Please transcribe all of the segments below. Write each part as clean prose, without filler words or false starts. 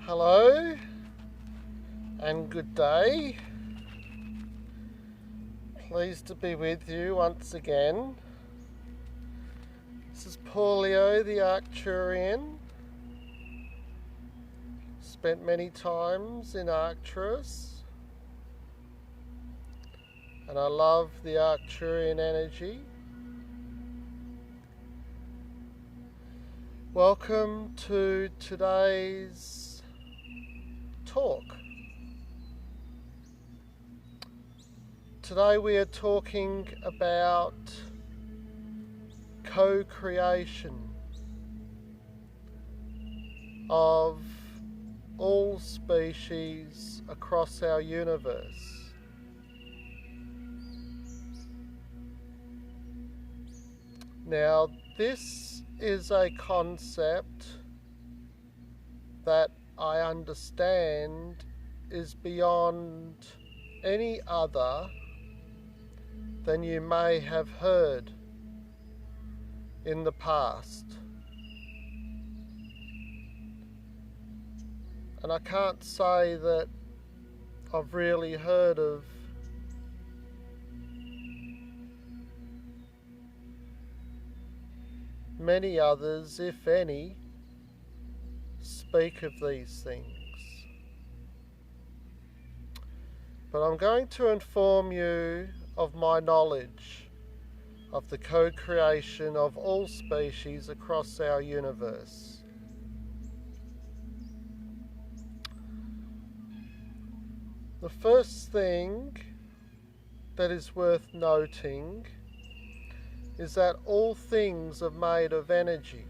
Hello and good day. Pleased to be with you once again. This is Paulio the Arcturian. Spent many times in Arcturus, and I love the Arcturian energy. Welcome to today's talk. Today we are talking about co-creation of all species across our universe. Now, this is a concept that I understand is beyond any other than you may have heard in the past. And I can't say that I've really heard of many others, if any, speak of these things. But I'm going to inform you of my knowledge of the co-creation of all species across our universe. The first thing that is worth noting is that all things are made of energy.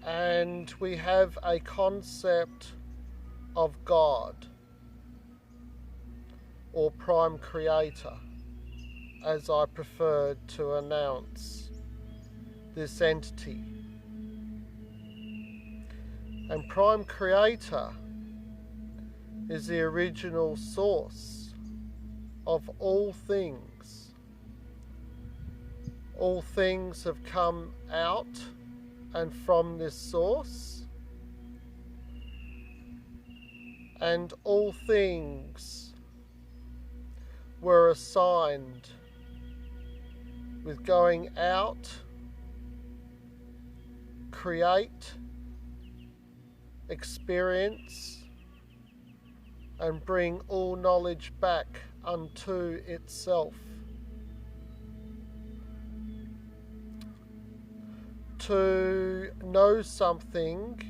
And we have a concept of God, or Prime Creator, as I prefer to announce this entity. And Prime Creator is the original source of all things. All things have come out and from this source, and all things were assigned with going out, create, experience, and bring all knowledge back unto itself. To know something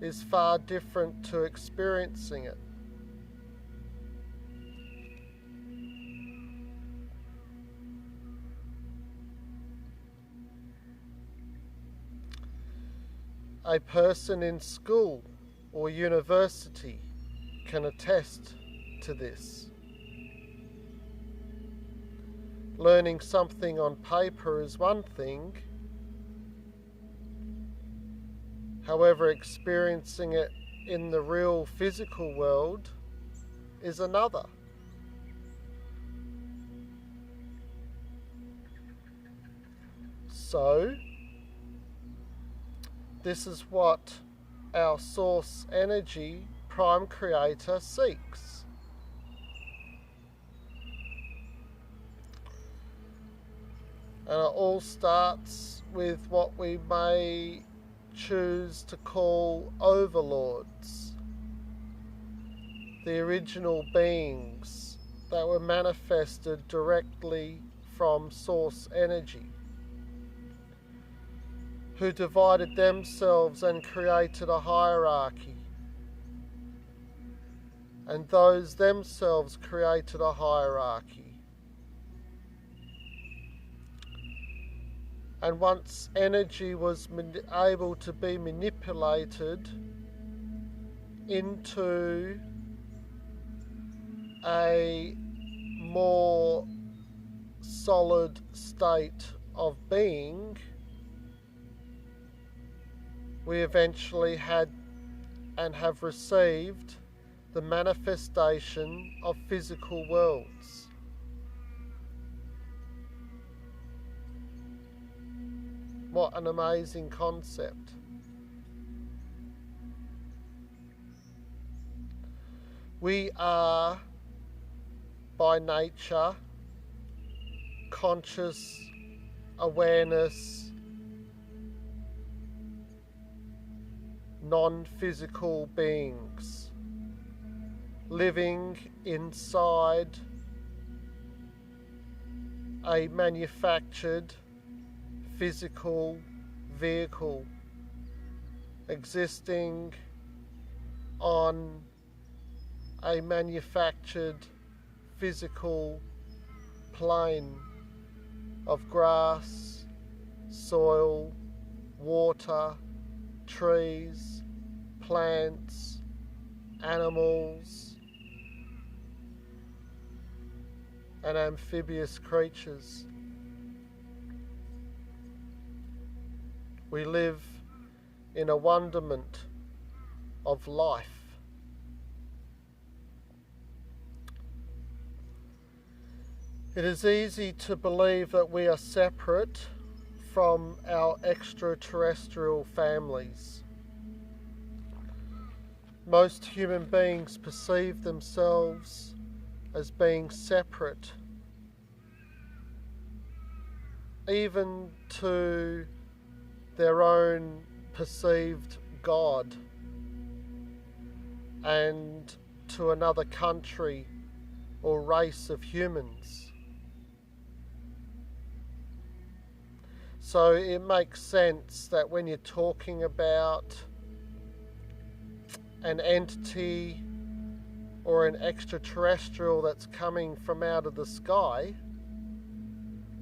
is far different to experiencing it. A person in school or university can attest to this. Learning something on paper is one thing. However, experiencing it in the real physical world is another. So, this is what our source energy, Prime Creator, seeks. And it all starts with what we may choose to call overlords, the original beings that were manifested directly from source energy, who divided themselves and created a hierarchy, and those themselves created a hierarchy. And once energy was able to be manipulated into a more solid state of being, we eventually had and have received the manifestation of physical worlds. What an amazing concept. We are, by nature, conscious awareness, non-physical beings living inside a manufactured physical vehicle, existing on a manufactured physical plane of grass, soil, water, trees, plants, animals, and amphibious creatures. We live in a wonderment of life. It is easy to believe that we are separate from our extraterrestrial families. Most human beings perceive themselves as being separate, even to their own perceived God, and to another country or race of humans. So it makes sense that when you're talking about an entity or an extraterrestrial that's coming from out of the sky,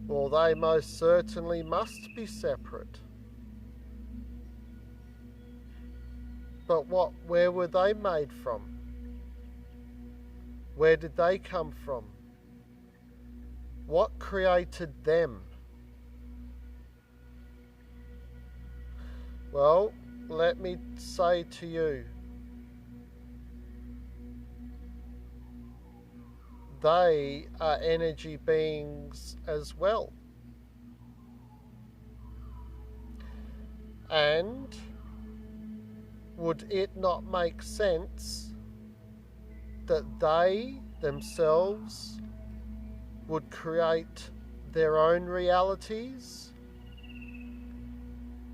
well, they most certainly must be separate. But where were they made from? Where did they come from? What created them? Well, let me say to you, they are energy beings as well. And would it not make sense that they themselves would create their own realities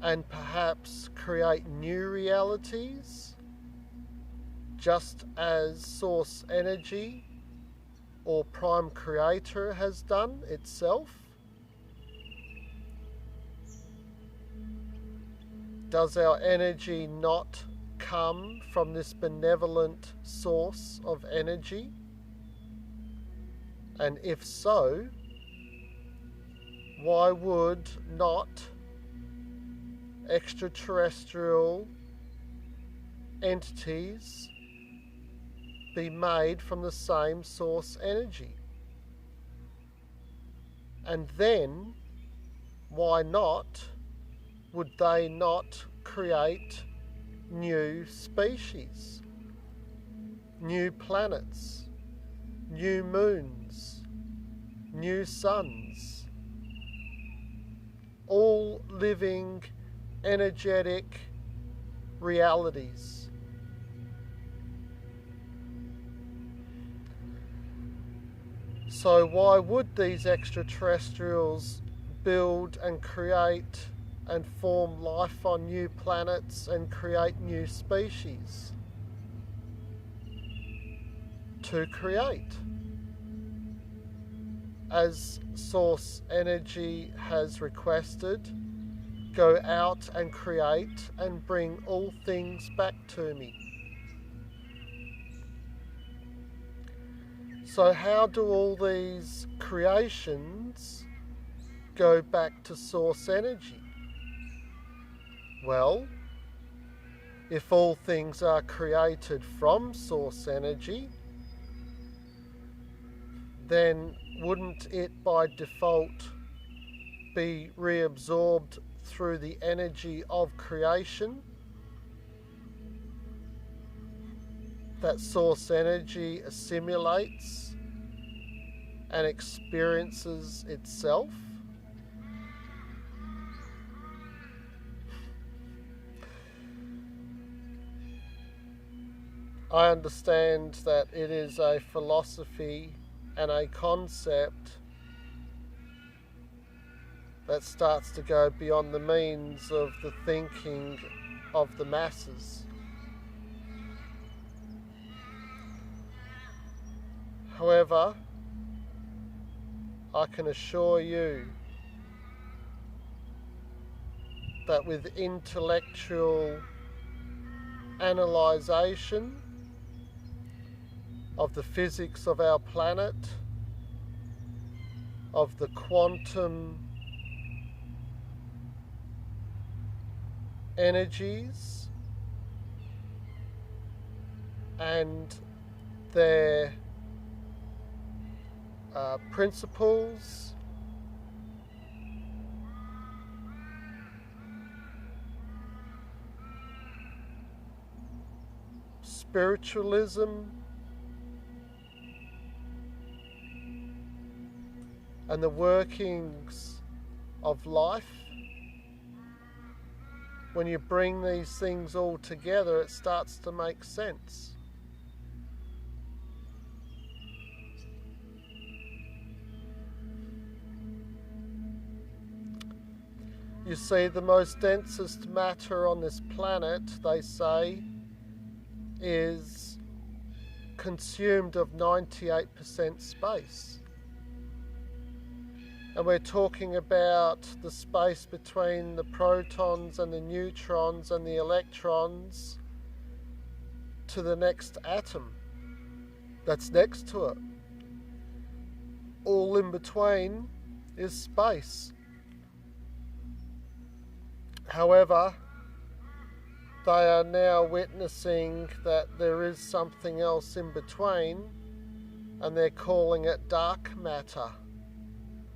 and perhaps create new realities, just as source energy or prime creator has done itself? Does our energy not come from this benevolent source of energy? And if so, why would not extraterrestrial entities be made from the same source energy? And then, why not would they not create new species, new planets, new moons, new suns, all living energetic realities? So why would these extraterrestrials build and create and form life on new planets and create new species? To create, as source energy has requested, go out and create and bring all things back to me. So how do all these creations go back to source energy? Well, if all things are created from source energy, then wouldn't it by default be reabsorbed through the energy of creation? That source energy assimilates and experiences itself. I understand that it is a philosophy and a concept that starts to go beyond the means of the thinking of the masses. However, I can assure you that with intellectual analysation of the physics of our planet, of the quantum energies and their principles, spiritualism, and the workings of life. When you bring these things all together, it starts to make sense. You see, the most densest matter on this planet, they say, is consumed of 98% space. And we're talking about the space between the protons and the neutrons and the electrons to the next atom that's next to it. All in between is space. However, they are now witnessing that there is something else in between, and they're calling it dark matter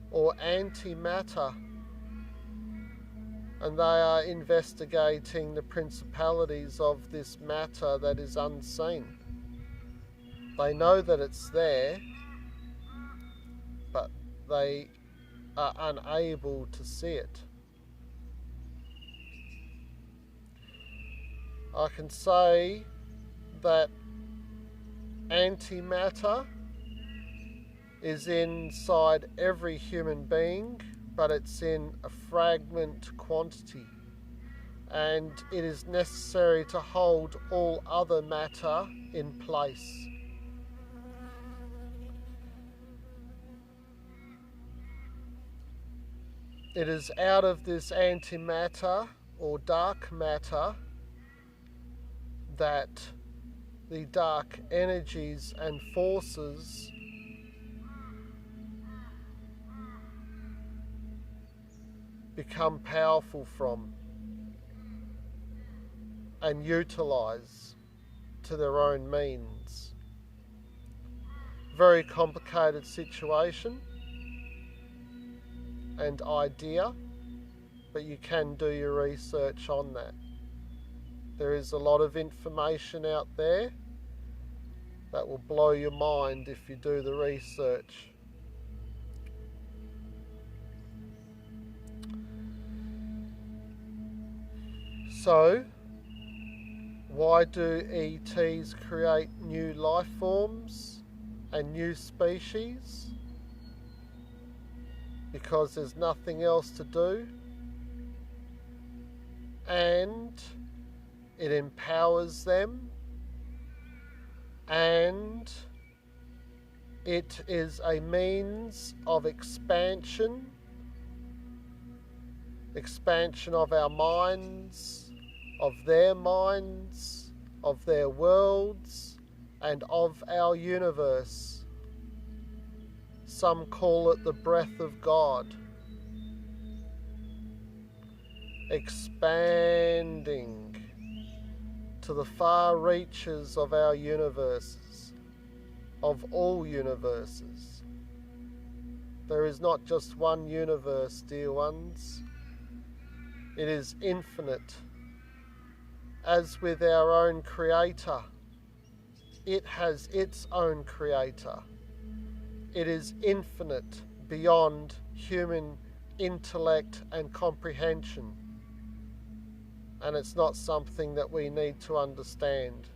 or antimatter, and they are investigating the principalities of this matter that is unseen. They know that it's there, but they are unable to see it. I can say that antimatter is inside every human being, but it's in a fragment quantity, and it is necessary to hold all other matter in place. It is out of this antimatter or dark matter that the dark energies and forces become powerful from and utilize to their own means. Very complicated situation and idea, but you can do your research on that. There is a lot of information out there that will blow your mind if you do the research. So, why do ETs create new life forms and new species? Because there's nothing else to do, and it empowers them, and it is a means of expansion of our minds, of their worlds, and of our universe. Some call it the breath of God. Expanding to the far reaches of our universes, of all universes. There is not just one universe, dear ones. It is infinite. As with our own Creator, it has its own Creator. It is infinite beyond human intellect and comprehension. And it's not something that we need to understand.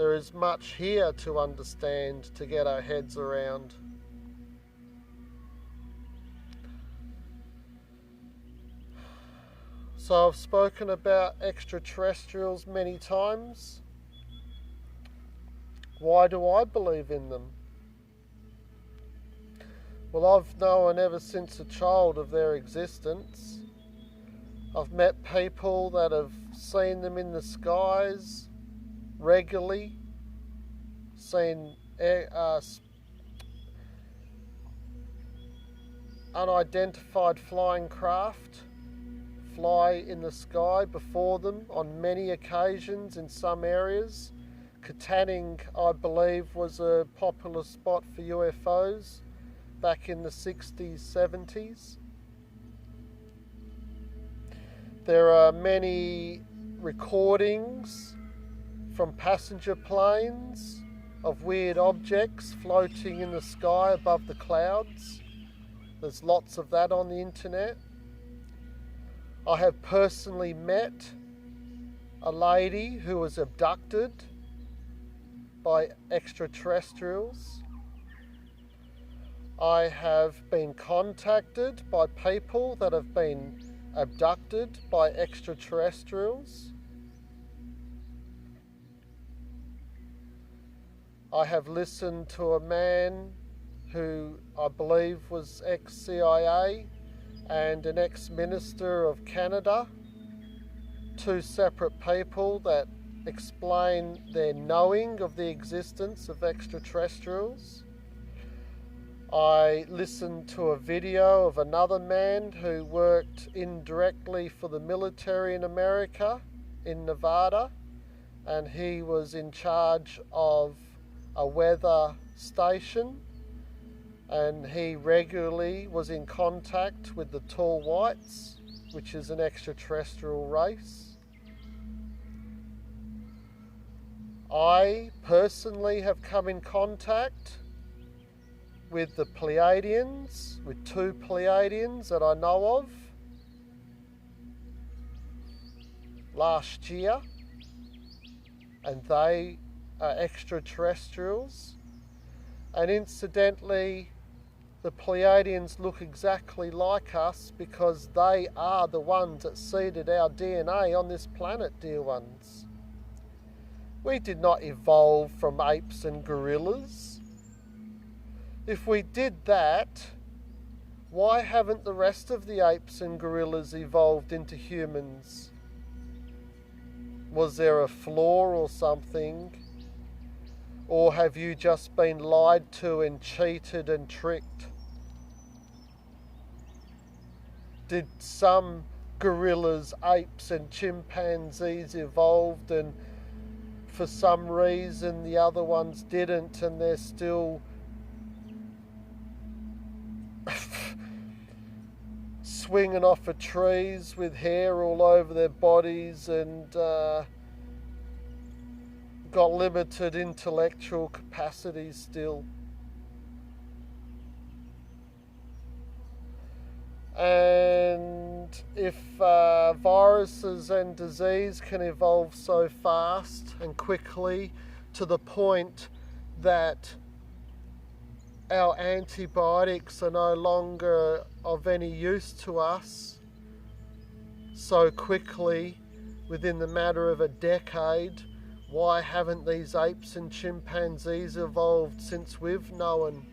There is much here to understand, to get our heads around. So I've spoken about extraterrestrials many times. Why do I believe in them? Well, I've known ever since a child of their existence. I've met people that have seen them in the skies regularly, seen unidentified flying craft fly in the sky before them on many occasions in some areas. Katanning, I believe, was a popular spot for UFOs back in the 60s, 70s. There are many recordings from passenger planes of weird objects floating in the sky above the clouds. There's lots of that on the internet. I have personally met a lady who was abducted by extraterrestrials. I have been contacted by people that have been abducted by extraterrestrials. I have listened to a man who I believe was ex-CIA and an ex-minister of Canada, two separate people that explain their knowing of the existence of extraterrestrials. I listened to a video of another man who worked indirectly for the military in America, in Nevada, and he was in charge of a weather station, and he regularly was in contact with the tall whites, which is an extraterrestrial race. I personally have come in contact with the Pleiadians, with two Pleiadians that I know of last year, and they are extraterrestrials. And incidentally, the Pleiadians look exactly like us because they are the ones that seeded our DNA on this planet, dear ones. We did not evolve from apes and gorillas. If we did that, why haven't the rest of the apes and gorillas evolved into humans? Was there a flaw or something? Or have you just been lied to and cheated and tricked? Did some gorillas, apes and chimpanzees evolved and for some reason the other ones didn't, and they're still swinging off of trees with hair all over their bodies and got limited intellectual capacity still? And if viruses and disease can evolve so fast and quickly to the point that our antibiotics are no longer of any use to us so quickly within the matter of a decade, why haven't these apes and chimpanzees evolved since we've known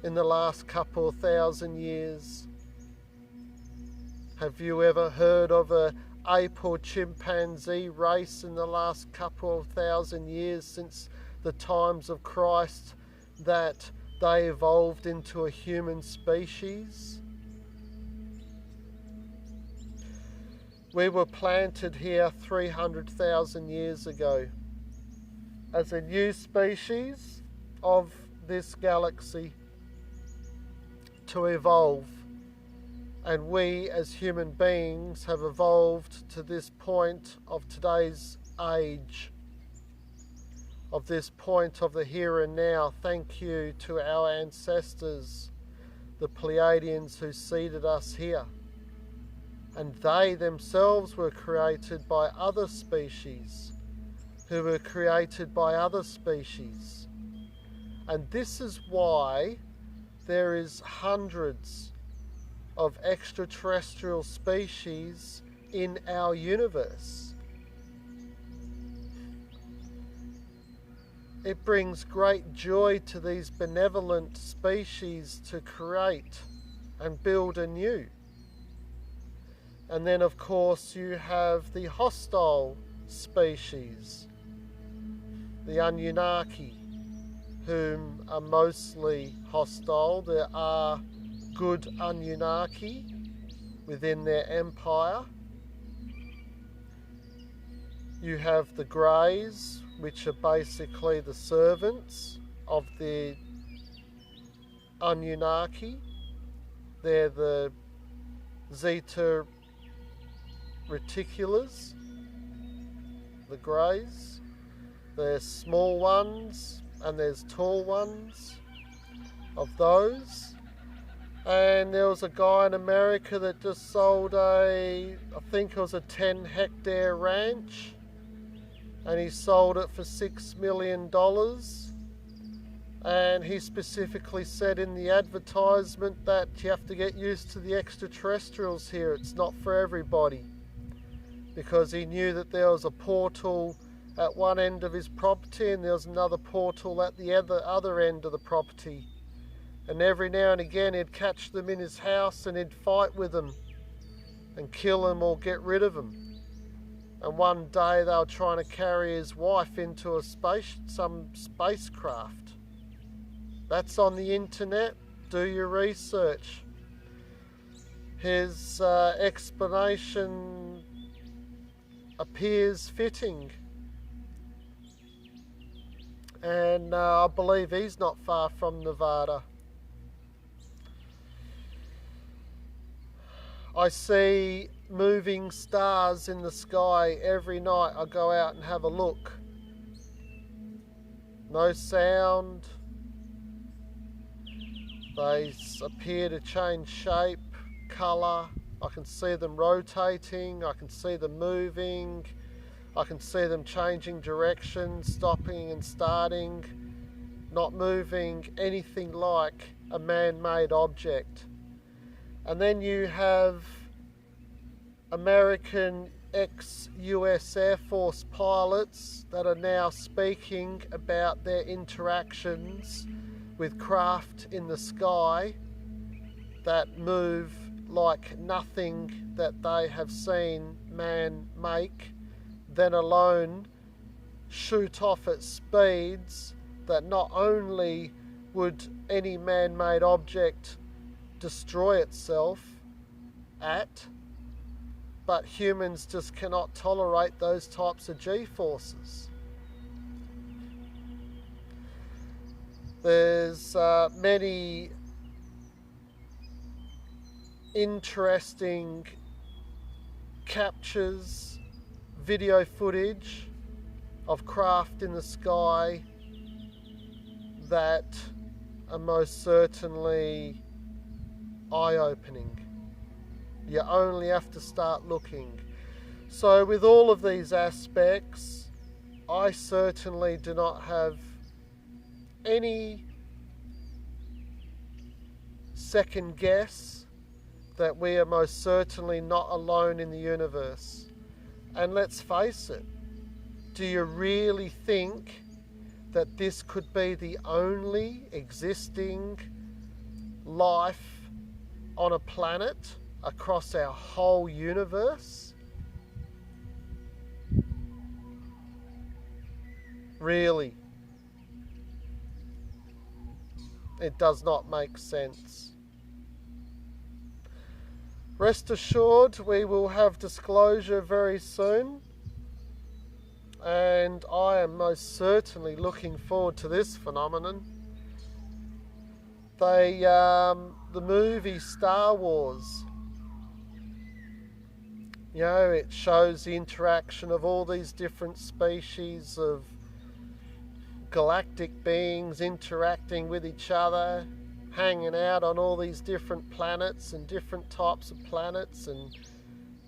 in the last couple of thousand years? Have you ever heard of a ape or chimpanzee race in the last couple of thousand years since the times of Christ that they evolved into a human species? We were planted here 300,000 years ago as a new species of this galaxy to evolve. And we as human beings have evolved to this point of today's age, of this point of the here and now. Thank you to our ancestors, the Pleiadians who seeded us here. And they themselves were created by other species who were created by other species. And this is why there is hundreds of extraterrestrial species in our universe. It brings great joy to these benevolent species to create and build anew. And then of course you have the hostile species, the Anunnaki, whom are mostly hostile. There are good Anunnaki within their empire. You have the Greys, which are basically the servants of the Anunnaki. They're the Zeta Reticulars, the Greys. There's small ones and there's tall ones of those. And there was a guy in America that just sold I think it was a 10-hectare ranch, and he sold it for $6 million. And he specifically said in the advertisement that you have to get used to the extraterrestrials here. It's not for everybody. Because he knew that there was a portal at one end of his property and there was another portal at the other end of the property. And every now and again he'd catch them in his house and he'd fight with them and kill them or get rid of them. And one day they were trying to carry his wife into some spacecraft. That's on the internet. Do your research. His explanation appears fitting. And I believe he's not far from Nevada. I see moving stars in the sky every night. I go out and have a look. No sound. They appear to change shape, colour. I can see them rotating. I can see them moving. I can see them changing direction, stopping and starting, not moving anything like a man-made object. And then you have American ex-US Air Force pilots that are now speaking about their interactions with craft in the sky that move like nothing that they have seen man make, then alone shoot off at speeds that not only would any man-made object destroy itself at, but humans just cannot tolerate those types of G-forces. There's many interesting captures, video footage of craft in the sky that are most certainly eye-opening. You only have to start looking. So with all of these aspects, I certainly do not have any second guess that we are most certainly not alone in the universe. And let's face it, do you really think that this could be the only existing life on a planet across our whole universe? Really? It does not make sense. Rest assured, we will have disclosure very soon, and I am most certainly looking forward to this phenomenon. The movie Star Wars, you know, it shows the interaction of all these different species of galactic beings interacting with each other, hanging out on all these different planets and different types of planets and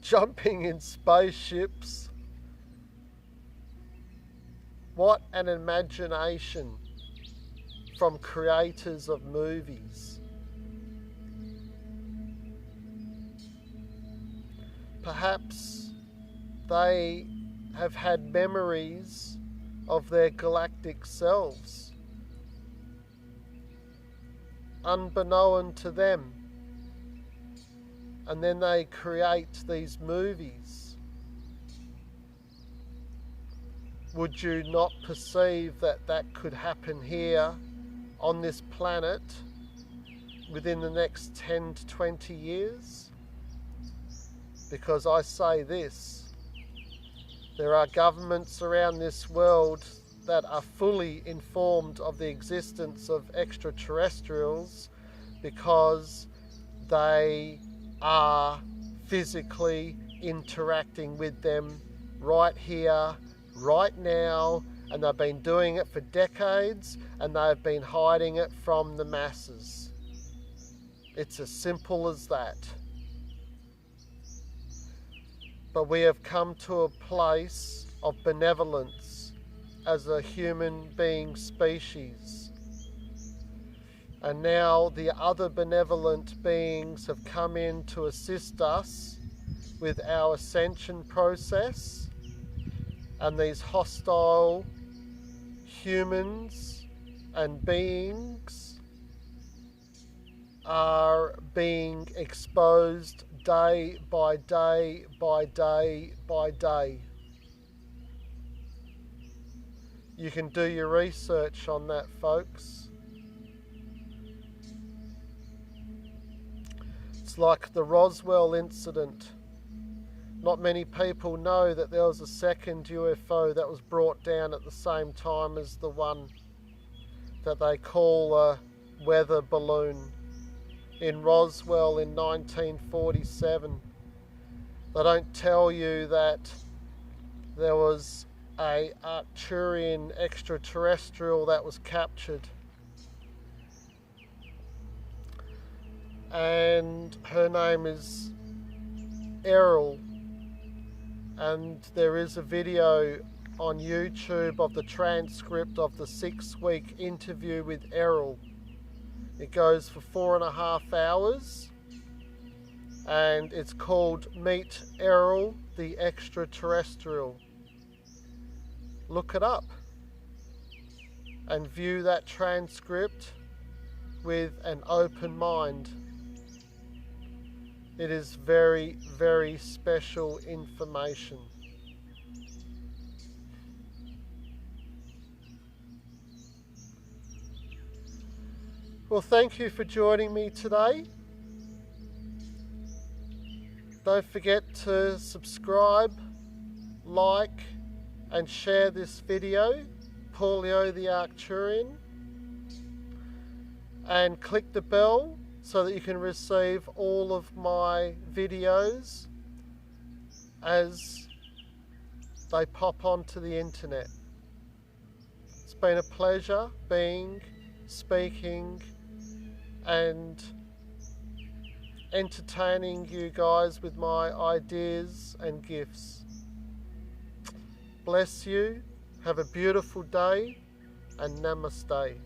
jumping in spaceships. What an imagination from creators of movies. Perhaps they have had memories of their galactic selves, unbeknown to them, and then they create these movies. Would you not perceive that that could happen here on this planet within the next 10 to 20 years? Because I say this, there are governments around this world that are fully informed of the existence of extraterrestrials because they are physically interacting with them right here, right now, and they've been doing it for decades, and they've been hiding it from the masses. It's as simple as that. But we have come to a place of benevolence as a human being species. And now the other benevolent beings have come in to assist us with our ascension process. And these hostile humans and beings are being exposed day by day by day by day. You can do your research on that, folks. It's like the Roswell incident. Not many people know that there was a second UFO that was brought down at the same time as the one that they call a weather balloon in Roswell in 1947. They don't tell you that there was a Arcturian extraterrestrial that was captured, and her name is Errol, and there is a video on YouTube of the transcript of the 6-week interview with Errol. It goes for 4.5 hours, and it's called Meet Errol the Extraterrestrial. Look it up and view that transcript with an open mind. It is very, very special information. Well, thank you for joining me today. Don't forget to subscribe, like, and share this video, Paulio the Arcturian, and click the bell so that you can receive all of my videos as they pop onto the internet. It's been a pleasure speaking and entertaining you guys with my ideas and gifts. Bless you, have a beautiful day, and namaste.